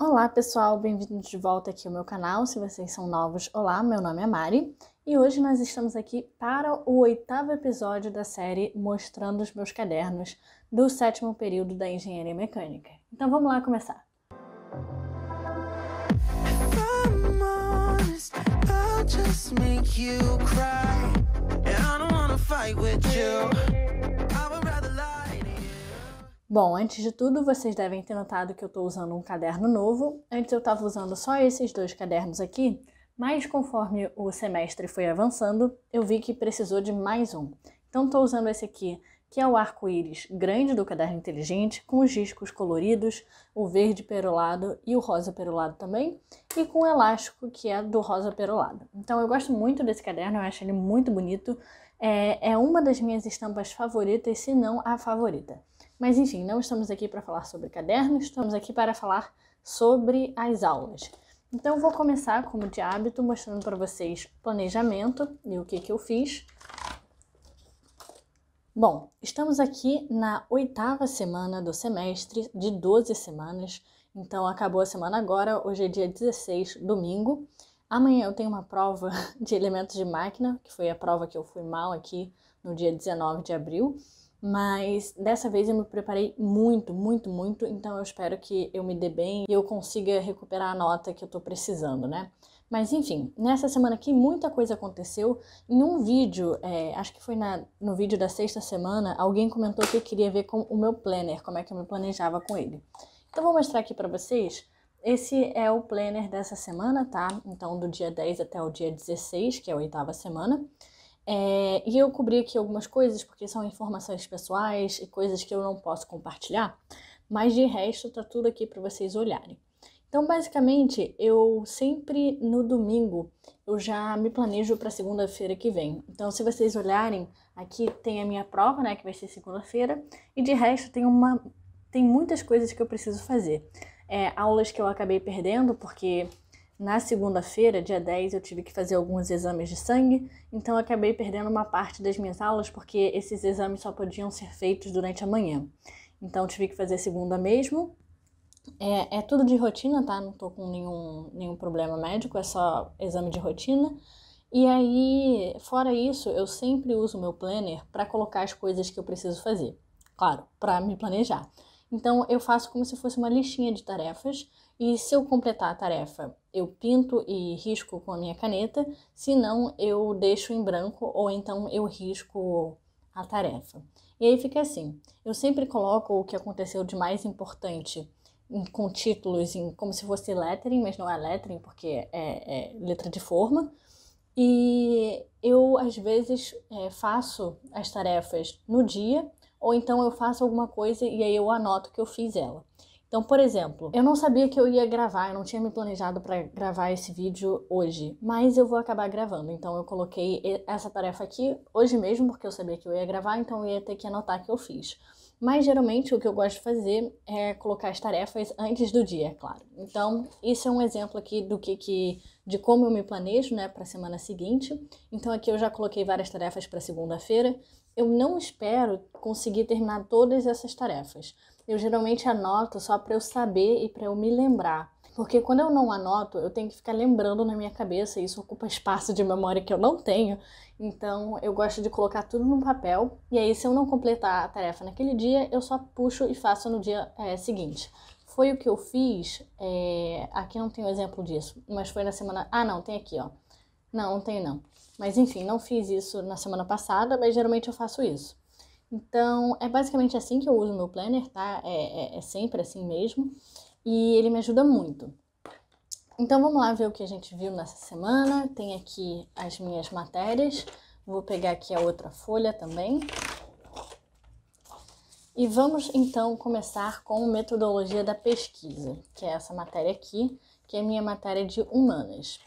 Olá pessoal, bem-vindos de volta aqui ao meu canal. Se vocês são novos, olá, meu nome é Mari e hoje nós estamos aqui para o 8º episódio da série mostrando os meus cadernos do 7º período da Engenharia Mecânica. Então vamos lá começar. Bom, antes de tudo, vocês devem ter notado que eu estou usando um caderno novo. Antes eu estava usando só esses dois cadernos aqui, mas conforme o semestre foi avançando, eu vi que precisou de mais um. Então estou usando esse aqui, que é o arco-íris grande do caderno inteligente, com os riscos coloridos, o verde perolado e o rosa perolado também, e com o elástico, que é do rosa perolado. Então eu gosto muito desse caderno, eu acho ele muito bonito. É uma das minhas estampas favoritas, se não a favorita. Mas enfim, não estamos aqui para falar sobre cadernos, estamos aqui para falar sobre as aulas. Então vou começar, como de hábito, mostrando para vocês o planejamento e o que eu fiz. Bom, estamos aqui na 8ª semana do semestre, de 12 semanas. Então acabou a semana agora, hoje é dia 16, domingo. Amanhã eu tenho uma prova de elementos de máquina, que foi a prova que eu fui mal aqui no dia 19 de abril. Mas dessa vez eu me preparei muito, então eu espero que eu me dê bem e eu consiga recuperar a nota que eu tô precisando, né? Mas enfim, nessa semana aqui muita coisa aconteceu. Em um vídeo, acho que foi no vídeo da 6ª semana, alguém comentou que queria ver com o meu planner, como é que eu me planejava com ele. Então vou mostrar aqui pra vocês. Esse é o planner dessa semana, tá? Então do dia 10 até o dia 16, que é a 8ª semana. E eu cobri aqui algumas coisas, porque são informações pessoais e coisas que eu não posso compartilhar, mas de resto tá tudo aqui para vocês olharem. Então, basicamente, eu sempre no domingo, eu já me planejo para segunda-feira que vem. Então, se vocês olharem, aqui tem a minha prova, né, que vai ser segunda-feira, e de resto tem muitas coisas que eu preciso fazer. Aulas que eu acabei perdendo, porque na segunda-feira, dia 10, eu tive que fazer alguns exames de sangue, então eu acabei perdendo uma parte das minhas aulas, porque esses exames só podiam ser feitos durante a manhã. Então eu tive que fazer segunda mesmo. É tudo de rotina, tá? Não tô com nenhum problema médico, é só exame de rotina. E aí, fora isso, eu sempre uso o meu planner para colocar as coisas que eu preciso fazer. Claro, para me planejar. Então eu faço como se fosse uma listinha de tarefas e se eu completar a tarefa, eu pinto e risco com a minha caneta, se não, eu deixo em branco ou então eu risco a tarefa. E aí fica assim, eu sempre coloco o que aconteceu de mais importante com títulos como se fosse lettering, mas não é lettering porque é letra de forma. E eu, às vezes, faço as tarefas no dia, ou então eu faço alguma coisa e aí eu anoto que eu fiz ela. Então, por exemplo, eu não sabia que eu ia gravar, eu não tinha me planejado para gravar esse vídeo hoje, mas eu vou acabar gravando. Então eu coloquei essa tarefa aqui hoje mesmo, porque eu sabia que eu ia gravar, então eu ia ter que anotar que eu fiz. Mas geralmente o que eu gosto de fazer é colocar as tarefas antes do dia, é claro. Então, isso é um exemplo aqui de como eu me planejo, né, para a semana seguinte. Então aqui eu já coloquei várias tarefas para segunda-feira. Eu não espero conseguir terminar todas essas tarefas. Eu geralmente anoto só para eu saber e para eu me lembrar. Porque quando eu não anoto, eu tenho que ficar lembrando na minha cabeça e isso ocupa espaço de memória que eu não tenho. Então eu gosto de colocar tudo no papel e aí se eu não completar a tarefa naquele dia, eu só puxo e faço no dia seguinte. Foi o que eu fiz, aqui não tem um exemplo disso, mas foi na semana... Ah, não, tem aqui, ó. Não tem não. Mas enfim, não fiz isso na semana passada, mas geralmente eu faço isso. Então, é basicamente assim que eu uso o meu planner, tá? É sempre assim mesmo. E ele me ajuda muito. Então, vamos lá ver o que a gente viu nessa semana. Tem aqui as minhas matérias. Vou pegar aqui a outra folha também. E vamos, então, começar com metodologia da pesquisa, que é essa matéria aqui, que é a minha matéria de humanas.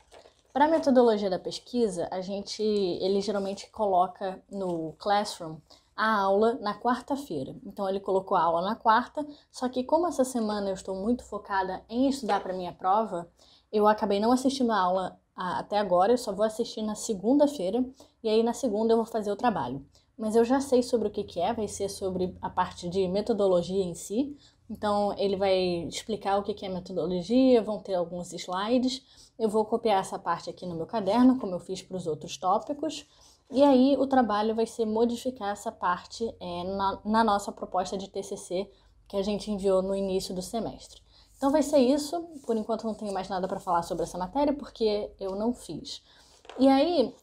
Para a metodologia da pesquisa, ele geralmente coloca no Classroom a aula na quarta-feira. Então ele colocou a aula na quarta, só que como essa semana eu estou muito focada em estudar para minha prova, eu acabei não assistindo a aula até agora, eu só vou assistir na segunda-feira, e aí na segunda eu vou fazer o trabalho. Mas eu já sei sobre o que é, vai ser sobre a parte de metodologia em si, Então, ele vai explicar o que é metodologia, vão ter alguns slides. Eu vou copiar essa parte aqui no meu caderno, como eu fiz para os outros tópicos. E aí, o trabalho vai ser modificar essa parte na nossa proposta de TCC que a gente enviou no início do semestre. Então, vai ser isso. Por enquanto, não tenho mais nada para falar sobre essa matéria, porque eu não fiz. E aí,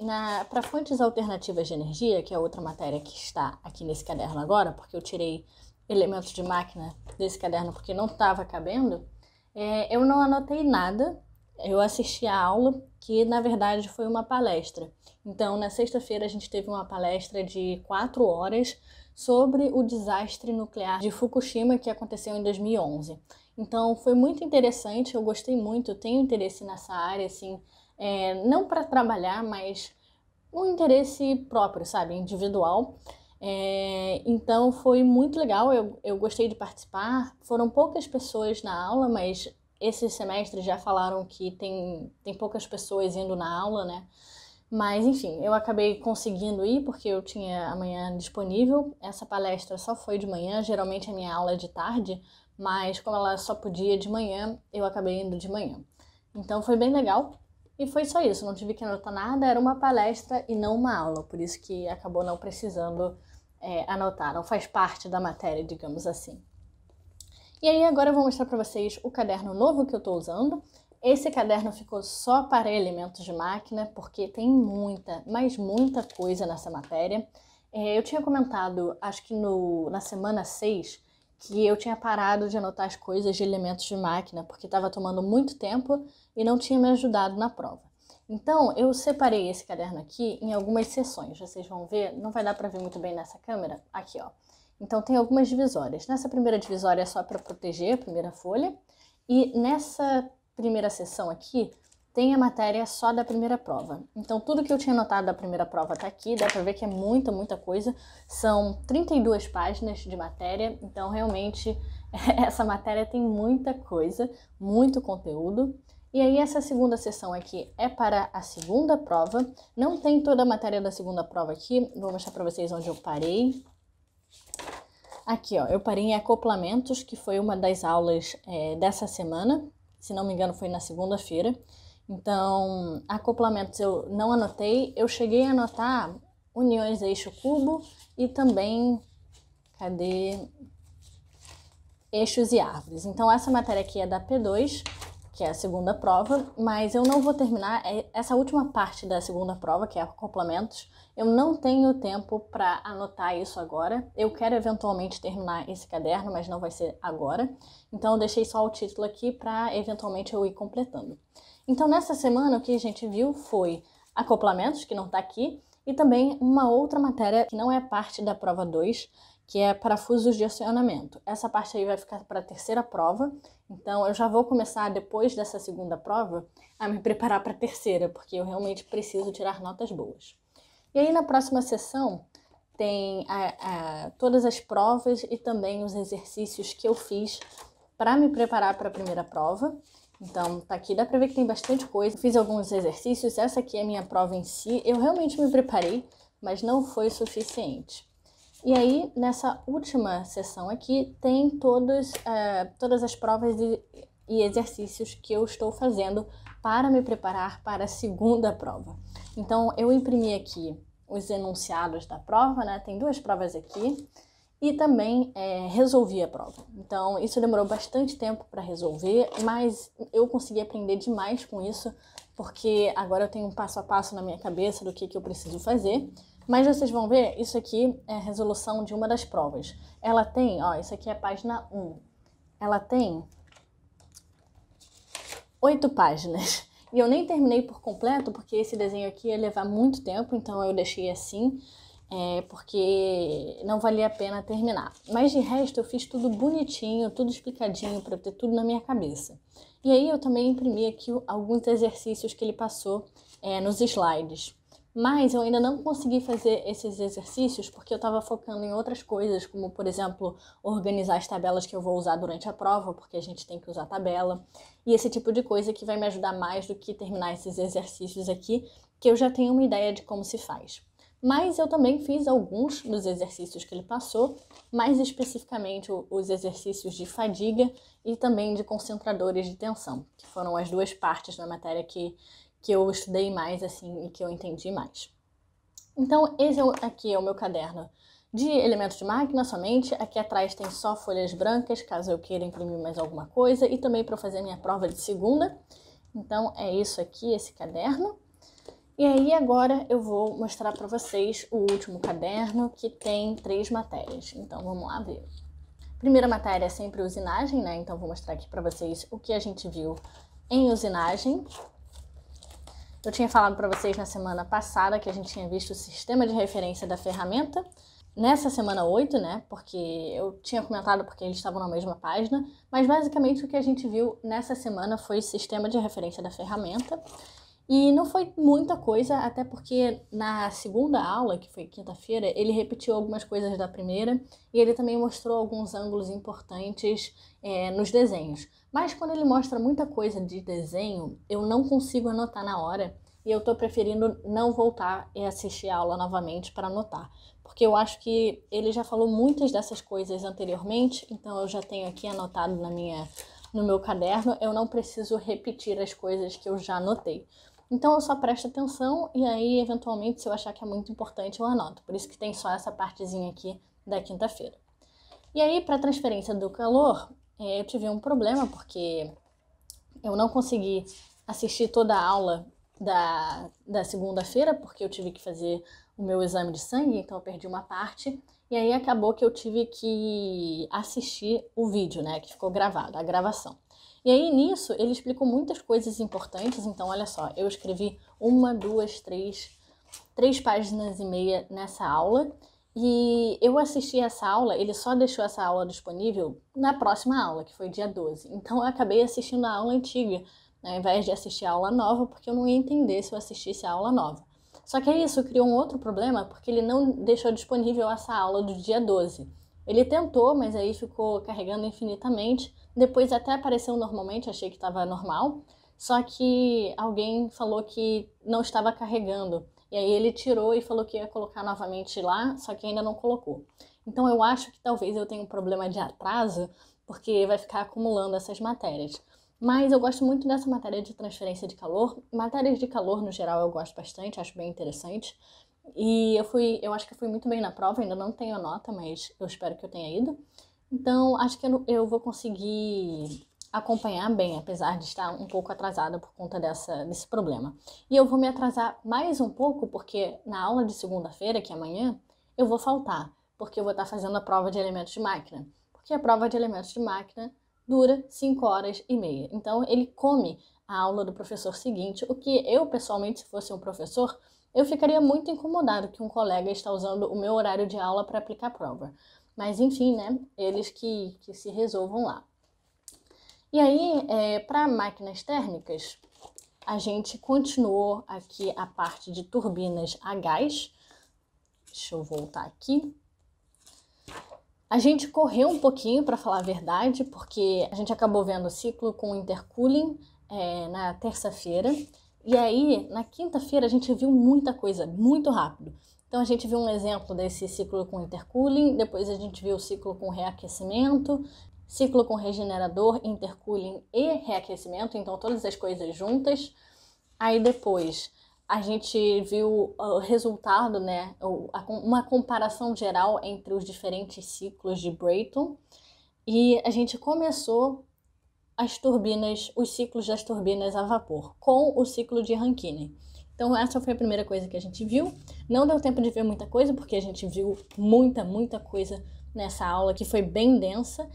para fontes alternativas de energia, que é outra matéria que está aqui nesse caderno agora, porque eu tirei elementos de máquina desse caderno porque não estava cabendo, eu não anotei nada. Eu assisti a aula, que na verdade foi uma palestra. Então, na sexta-feira, a gente teve uma palestra de 4 horas sobre o desastre nuclear de Fukushima, que aconteceu em 2011. Então, foi muito interessante, eu gostei muito, eu tenho interesse nessa área, assim, não para trabalhar, mas um interesse próprio, sabe, individual. Então foi muito legal, eu gostei de participar. Foram poucas pessoas na aula, mas esse semestre já falaram que tem poucas pessoas indo na aula, né? Mas enfim, eu acabei conseguindo ir porque eu tinha amanhã disponível. Essa palestra só foi de manhã, geralmente a minha aula é de tarde, mas como ela só podia de manhã, eu acabei indo de manhã. Então foi bem legal. E foi só isso, não tive que anotar nada, era uma palestra e não uma aula, por isso que acabou não precisando anotar, não faz parte da matéria, digamos assim. E aí agora eu vou mostrar para vocês o caderno novo que eu estou usando. Esse caderno ficou só para elementos de máquina, porque tem muita, mas muita coisa nessa matéria. Eu tinha comentado, acho que na semana 6, que eu tinha parado de anotar as coisas de elementos de máquina, porque estava tomando muito tempo e não tinha me ajudado na prova. Então, eu separei esse caderno aqui em algumas seções. Vocês vão ver, não vai dar para ver muito bem nessa câmera. Aqui, ó. Então, tem algumas divisórias. Nessa primeira divisória é só para proteger a primeira folha. E nessa primeira seção aqui, tem a matéria só da primeira prova. Então, tudo que eu tinha anotado da primeira prova tá aqui. Dá para ver que é muita, muita coisa. São 32 páginas de matéria. Então, realmente, essa matéria tem muita coisa, muito conteúdo. E aí essa segunda sessão aqui é para a segunda prova. Não tem toda a matéria da segunda prova aqui. Vou mostrar para vocês onde eu parei. Aqui, ó, eu parei em acoplamentos, que foi uma das aulas dessa semana. Se não me engano, foi na segunda-feira. Então, acoplamentos eu não anotei. Eu cheguei a anotar uniões eixo-cubo e também, eixos e árvores. Então, essa matéria aqui é da P2, que é a segunda prova, mas eu não vou terminar essa última parte da segunda prova, que é acoplamentos. Eu não tenho tempo para anotar isso agora. Eu quero eventualmente terminar esse caderno, mas não vai ser agora. Então eu deixei só o título aqui para eventualmente eu ir completando. Então nessa semana o que a gente viu foi acoplamentos, que não está aqui, e também uma outra matéria que não é parte da prova 2, que é parafusos de acionamento. Essa parte aí vai ficar para a terceira prova, então eu já vou começar, depois dessa segunda prova, a me preparar para a terceira, porque eu realmente preciso tirar notas boas. E aí na próxima sessão tem todas as provas e também os exercícios que eu fiz para me preparar para a primeira prova. Então tá aqui, dá para ver que tem bastante coisa. Eu fiz alguns exercícios, essa aqui é a minha prova em si. Eu realmente me preparei, mas não foi suficiente. E aí, nessa última sessão aqui, tem todas as provas e exercícios que eu estou fazendo para me preparar para a segunda prova. Então, eu imprimi aqui os enunciados da prova, né? Tem 2 provas aqui. E também resolvi a prova. Então, isso demorou bastante tempo para resolver, mas eu consegui aprender demais com isso, porque agora eu tenho um passo a passo na minha cabeça do que eu preciso fazer. Mas vocês vão ver, isso aqui é a resolução de uma das provas. Ela tem, ó, isso aqui é a página 1. Ela tem 8 páginas. E eu nem terminei por completo, porque esse desenho aqui ia levar muito tempo, então eu deixei assim, porque não valia a pena terminar. Mas de resto eu fiz tudo bonitinho, tudo explicadinho, para ter tudo na minha cabeça. E aí eu também imprimi aqui alguns exercícios que ele passou nos slides. Mas eu ainda não consegui fazer esses exercícios porque eu estava focando em outras coisas, como, por exemplo, organizar as tabelas que eu vou usar durante a prova, porque a gente tem que usar tabela, e esse tipo de coisa que vai me ajudar mais do que terminar esses exercícios aqui, que eu já tenho uma ideia de como se faz. mas eu também fiz alguns dos exercícios que ele passou, mais especificamente os exercícios de fadiga e também de concentradores de tensão, que foram as duas partes da matéria que eu estudei mais assim e que eu entendi mais. Então, esse aqui é o meu caderno de elementos de máquina somente. Aqui atrás tem só folhas brancas, caso eu queira imprimir mais alguma coisa, e também para fazer minha prova de segunda. Então, é isso aqui, esse caderno. E aí, agora eu vou mostrar para vocês o último caderno, que tem 3 matérias. Então, vamos lá ver. Primeira matéria é sempre usinagem, né? Então, vou mostrar aqui para vocês o que a gente viu em usinagem. Eu tinha falado para vocês na semana passada que a gente tinha visto o sistema de referência da ferramenta. Nessa semana 8, né? Porque eu tinha comentado porque eles estavam na mesma página. Mas basicamente o que a gente viu nessa semana foi o sistema de referência da ferramenta. E não foi muita coisa, até porque na segunda aula, que foi quinta-feira, ele repetiu algumas coisas da primeira e ele também mostrou alguns ângulos importantes nos desenhos. Mas quando ele mostra muita coisa de desenho, eu não consigo anotar na hora e eu tô preferindo não voltar e assistir a aula novamente para anotar. Porque eu acho que ele já falou muitas dessas coisas anteriormente, então eu já tenho aqui anotado no meu caderno, eu não preciso repetir as coisas que eu já anotei. Então eu só presto atenção e aí, eventualmente, se eu achar que é muito importante, eu anoto. Por isso que tem só essa partezinha aqui da quinta-feira. E aí, para a transferência do calor, eu tive um problema, porque eu não consegui assistir toda a aula da segunda-feira, porque eu tive que fazer o meu exame de sangue, então eu perdi uma parte. E aí acabou que eu tive que assistir o vídeo, né, que ficou gravado, a gravação. E aí, nisso, ele explicou muitas coisas importantes. Então, olha só, eu escrevi 1, 2, 3 páginas e meia nessa aula. E eu assisti essa aula, ele só deixou essa aula disponível na próxima aula, que foi dia 12. Então, eu acabei assistindo a aula antiga, né, ao invés de assistir a aula nova, porque eu não ia entender se eu assistisse a aula nova. Só que isso criou um outro problema, porque ele não deixou disponível essa aula do dia 12. Ele tentou, mas aí ficou carregando infinitamente. Depois até apareceu normalmente, achei que estava normal. Só que alguém falou que não estava carregando. E aí ele tirou e falou que ia colocar novamente lá, só que ainda não colocou. Então eu acho que talvez eu tenha um problema de atraso, porque vai ficar acumulando essas matérias. Mas eu gosto muito dessa matéria de transferência de calor. Matérias de calor, no geral, eu gosto bastante, acho bem interessante. E eu acho que eu fui muito bem na prova, ainda não tenho a nota, mas eu espero que eu tenha ido. Então, acho que eu vou conseguir acompanhar bem, apesar de estar um pouco atrasada por conta desse problema. E eu vou me atrasar mais um pouco, porque na aula de segunda-feira, que é amanhã, eu vou faltar, porque eu vou estar fazendo a prova de elementos de máquina. Porque a prova de elementos de máquina dura 5 horas e meia. Então, ele come a aula do professor seguinte, o que eu, pessoalmente, se fosse um professor, eu ficaria muito incomodado que um colega está usando o meu horário de aula para aplicar a prova. Mas, enfim, né? Eles que se resolvam lá. E aí, para máquinas térmicas, a gente continuou aqui a parte de turbinas a gás. Deixa eu voltar aqui. A gente correu um pouquinho, para falar a verdade, porque a gente acabou vendo o ciclo com intercooling na terça-feira. E aí, na quinta-feira, a gente viu muita coisa, muito rápido. Então, a gente viu um exemplo desse ciclo com intercooling, depois a gente viu o ciclo com reaquecimento, ciclo com regenerador, intercooling e reaquecimento, então todas as coisas juntas. Aí depois a gente viu o resultado, né, uma comparação geral entre os diferentes ciclos de Brayton. E a gente começou os ciclos das turbinas a vapor, com o ciclo de Rankine. Então essa foi a primeira coisa que a gente viu. Não deu tempo de ver muita coisa, porque a gente viu muita coisa nessa aula, que foi bem densa.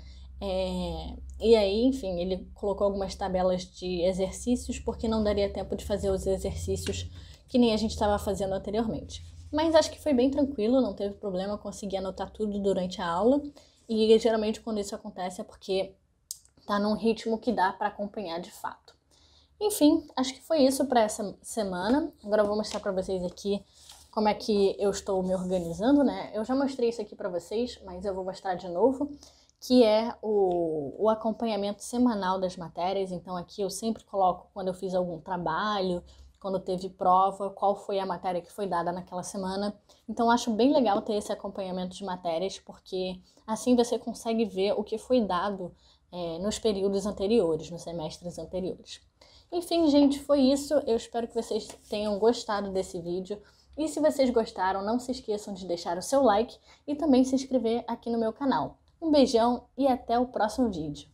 E aí, enfim, ele colocou algumas tabelas de exercícios, porque não daria tempo de fazer os exercícios que nem a gente estava fazendo anteriormente. Mas acho que foi bem tranquilo, não teve problema, consegui anotar tudo durante a aula. E geralmente quando isso acontece é porque tá num ritmo que dá para acompanhar de fato. Enfim, acho que foi isso para essa semana. Agora eu vou mostrar para vocês aqui como é que eu estou me organizando, né? Eu já mostrei isso aqui para vocês, mas eu vou mostrar de novo, que é o acompanhamento semanal das matérias. Então aqui eu sempre coloco quando eu fiz algum trabalho, quando teve prova, qual foi a matéria que foi dada naquela semana. Então, acho bem legal ter esse acompanhamento de matérias, porque assim você consegue ver o que foi dado nos períodos anteriores, nos semestres anteriores. Enfim, gente, foi isso. Eu espero que vocês tenham gostado desse vídeo. E se vocês gostaram, não se esqueçam de deixar o seu like e também se inscrever aqui no meu canal. Um beijão e até o próximo vídeo.